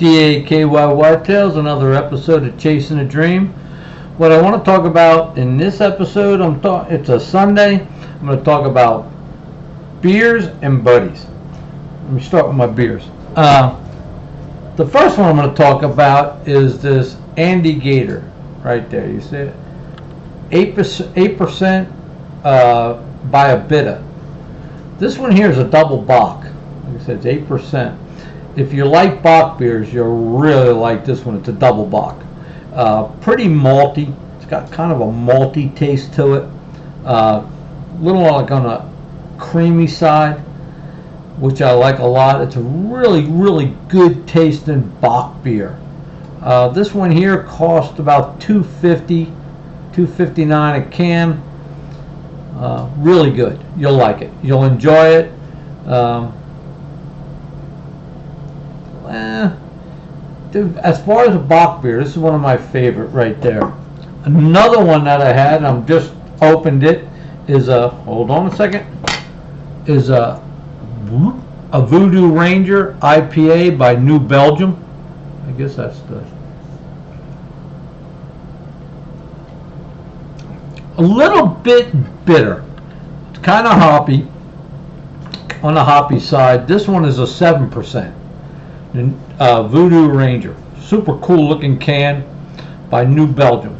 DAKY Whitetails, another episode of Chasing a Dream. What I want to talk about in this episode, it's a Sunday. I'm going to talk about beers and buddies. Let me start with my beers. The first one I'm going to talk about is this Andy Gator right there. You see it? 8% by a Bitta. This one here is a double bock. Like I said, it's 8%. If you like bock beers, you'll really like this one. It's a double bock. Pretty malty. It's got kind of a malty taste to it. Little like on a creamy side, which I like a lot. It's a really, really good tasting bock beer. This one here cost about $2.50, $2.59 a can. Really good. You'll like it. You'll enjoy it. As far as a bock beer, this is one of my favorite right there. Another one that I had, I'm just opened it, is hold on a second, is a Voodoo Ranger IPA by New Belgium. I guess that's a little bit bitter. It's kind of hoppy, on the hoppy side. This one is a 7%. Voodoo Ranger. Super cool looking can by New Belgium.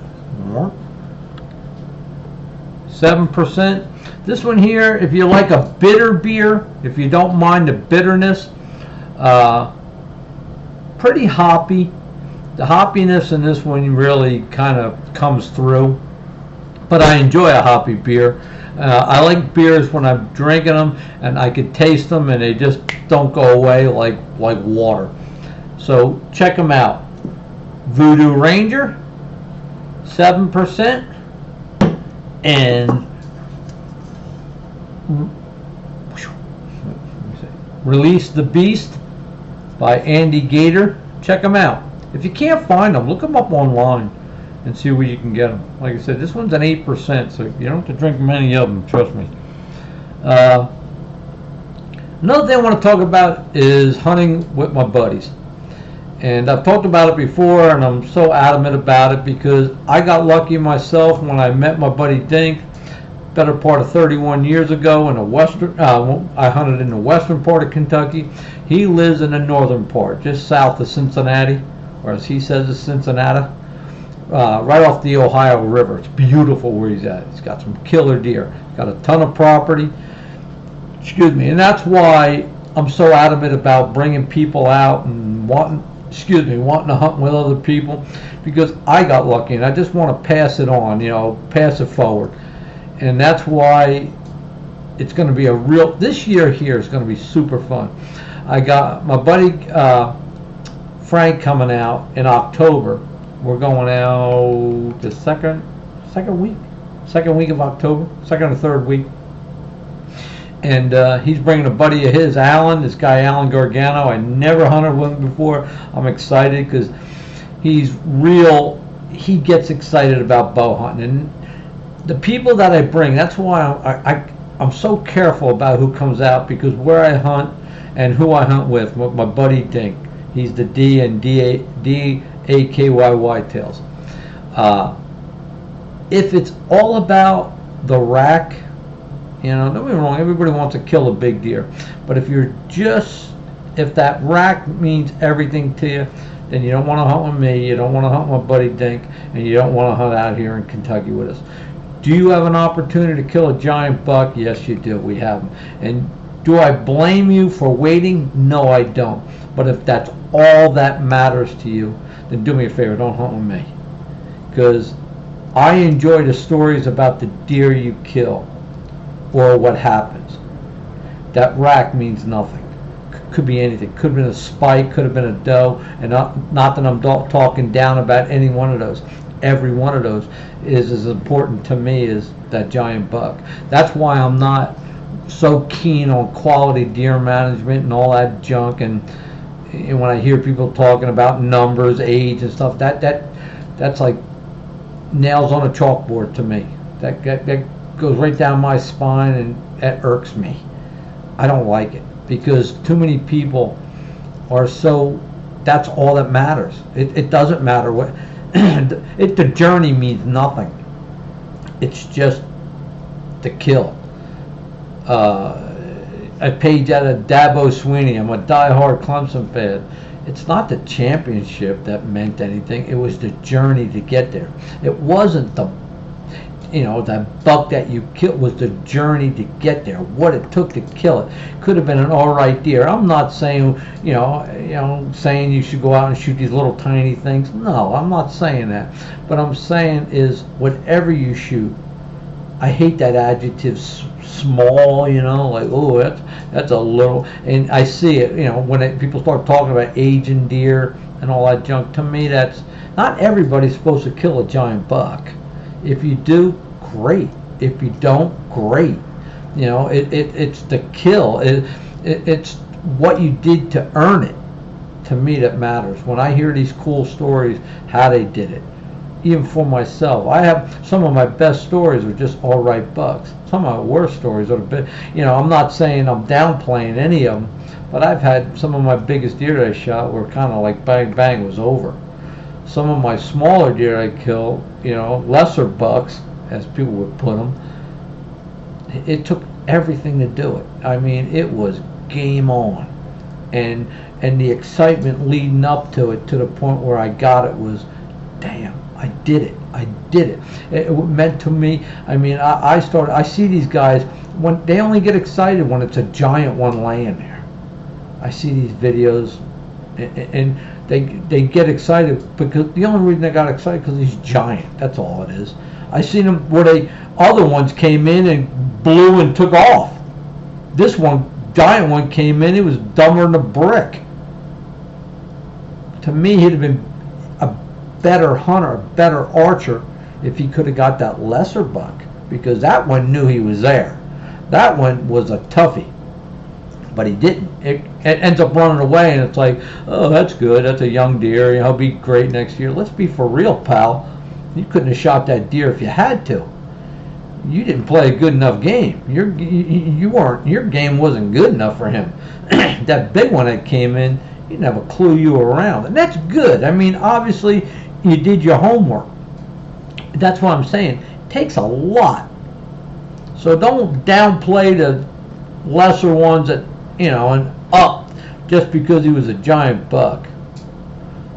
7%. This one here, if you like a bitter beer, if you don't mind the bitterness, pretty hoppy. The hoppiness in this one really kind of comes through. But I enjoy a hoppy beer. I like beers when I'm drinking them and I can taste them and they just don't go away like water. So check them out. Voodoo Ranger, 7%, and Release the Beast by Andy Gator. Check them out. If you can't find them, look them up online and see where you can get them. Like I said, this one's an 8%, so you don't have to drink many of them, trust me. Another thing I want to talk about is hunting with my buddies. And I've talked about it before, and I'm so adamant about it because I got lucky myself when I met my buddy Dink, better part of 31 years ago in the western. I hunted in the western part of Kentucky. He lives in the northern part, just south of Cincinnati, or as he says, it's Cincinnati. Right off the Ohio River. It's beautiful where he's at. He's got some killer deer. He's got a ton of property. Excuse me. And that's why I'm so adamant about bringing people out and wanting to hunt with other people, because I got lucky and I just want to pass it on, pass it forward. And that's why it's going to be this year here is going to be super fun. I got my buddy Frank coming out in October. We're going out the second week of October, second or third week. And he's bringing a buddy of his, Alan, this guy Alan Gargano. I never hunted with him before. I'm excited because he gets excited about bow hunting. And the people that I bring, that's why I'm so careful about who comes out, because where I hunt and who I hunt with my buddy Dink. He's the DAKY Whitetails. If it's all about the rack, don't get me wrong, everybody wants to kill a big deer. But if that rack means everything to you, then you don't want to hunt with me, you don't want to hunt with my buddy Dink, and you don't want to hunt out here in Kentucky with us. Do you have an opportunity to kill a giant buck? Yes, you do. We have them. And do I blame you for waiting? No, I don't. But if that's all that matters to you, then do me a favor, don't hunt with me. Because I enjoy the stories about the deer you kill or what happens. That rack means nothing. Could be anything. Could have been a spike, could have been a doe, and not that I'm talking down about any one of those. Every one of those is as important to me as that giant buck. That's why I'm not so keen on quality deer management and all that junk. And when I hear people talking about numbers, age, and stuff, that's like nails on a chalkboard to me. That goes right down my spine, and that irks me. I don't like it because too many people are so that's all that matters. It doesn't matter what. The journey means nothing. It's just the kill. A page out of Dabo Sweeney. I'm a diehard Clemson fan. It's not the championship that meant anything. It was the journey to get there. It wasn't the buck that you killed. Was the journey to get there. What it took to kill it. Could have been an all right deer. I'm not saying saying you should go out and shoot these little tiny things. No, I'm not saying that. But I'm saying is whatever you shoot. I hate that adjective small, like, oh, that's a little, and I see it, when people start talking about aging deer and all that junk. To me, that's not everybody's supposed to kill a giant buck. If you do, great. If you don't, great. It's the kill. It's what you did to earn it. To me, that matters. When I hear these cool stories, how they did it. Even for myself, I have some of my best stories are just all right bucks. Some of my worst stories are a bit, I'm not saying I'm downplaying any of them, but I've had some of my biggest deer that I shot were kind of like bang bang, was over. Some of my smaller deer I killed, lesser bucks, as people would put them, it took everything to do it. I mean, it was game on, and the excitement leading up to it, to the point where I got it, was, damn, I did it. It meant to me. I mean, I see these guys, when they only get excited when it's a giant one laying there. I see these videos, and they get excited because the only reason they got excited because he's giant. That's all it is. I seen them where other ones came in and blew and took off. This one, giant one, came in. He was dumber than a brick. To me, he'd have been a better hunter, a better archer, if he could have got that lesser buck, because that one knew he was there. That one was a toughie, but he didn't. It ends up running away, and it's like, oh, that's good. That's a young deer. He'll be great next year. Let's be for real, pal. You couldn't have shot that deer if you had to. You didn't play a good enough game. Your game wasn't good enough for him. That big one that came in, he didn't have a clue you were around, and that's good. I mean, obviously, you did your homework. That's what I'm saying. It takes a lot. So don't downplay the lesser ones that, and up just because he was a giant buck.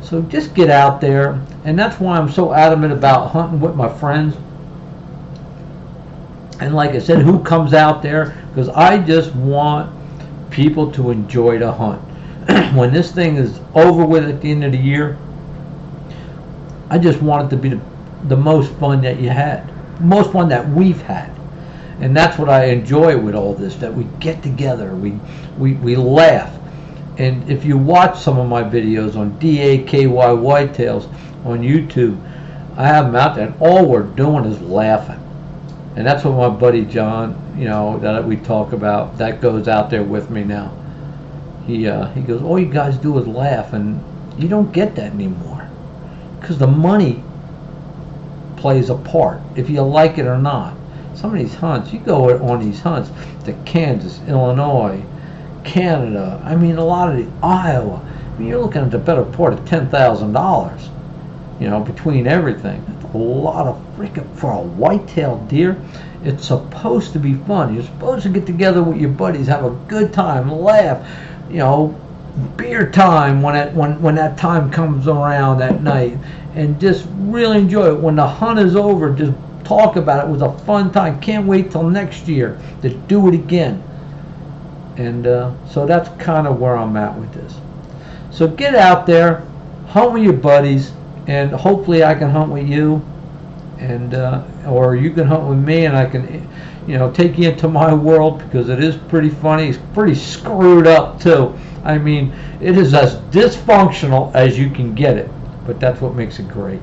So just get out there, and that's why I'm so adamant about hunting with my friends. And like I said, who comes out there? Because I just want people to enjoy the hunt. When this thing is over with at the end of the year, I just want it to be the most fun that you had, most fun that we've had. And that's what I enjoy with all this, that we get together, we laugh. And if you watch some of my videos on DAKY Whitetails on YouTube, I have them out there, and all we're doing is laughing. And that's what my buddy John, that we talk about, that goes out there with me now. He goes, all you guys do is laugh, and you don't get that anymore, because the money plays a part, if you like it or not. Some of these hunts, you go on these hunts to Kansas, Illinois, Canada, I mean, a lot of the Iowa, I mean, you're looking at the better part of $10,000, between everything. That's a lot of freaking, for a white-tailed deer. It's supposed to be fun. You're supposed to get together with your buddies, have a good time, laugh, beer time when that time comes around at night, and just really enjoy it. When the hunt is over, just talk about it. It was a fun time. Can't wait till next year to do it again. And so that's kind of where I'm at with this. So get out there, hunt with your buddies, and hopefully I can hunt with you, and or you can hunt with me, and I can take you into my world, because it is pretty funny. It's pretty screwed up too. I mean, it is as dysfunctional as you can get it, but that's what makes it great.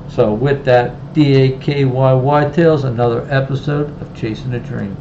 So with that, DAKY Whitetails, another episode of Chasing a Dream.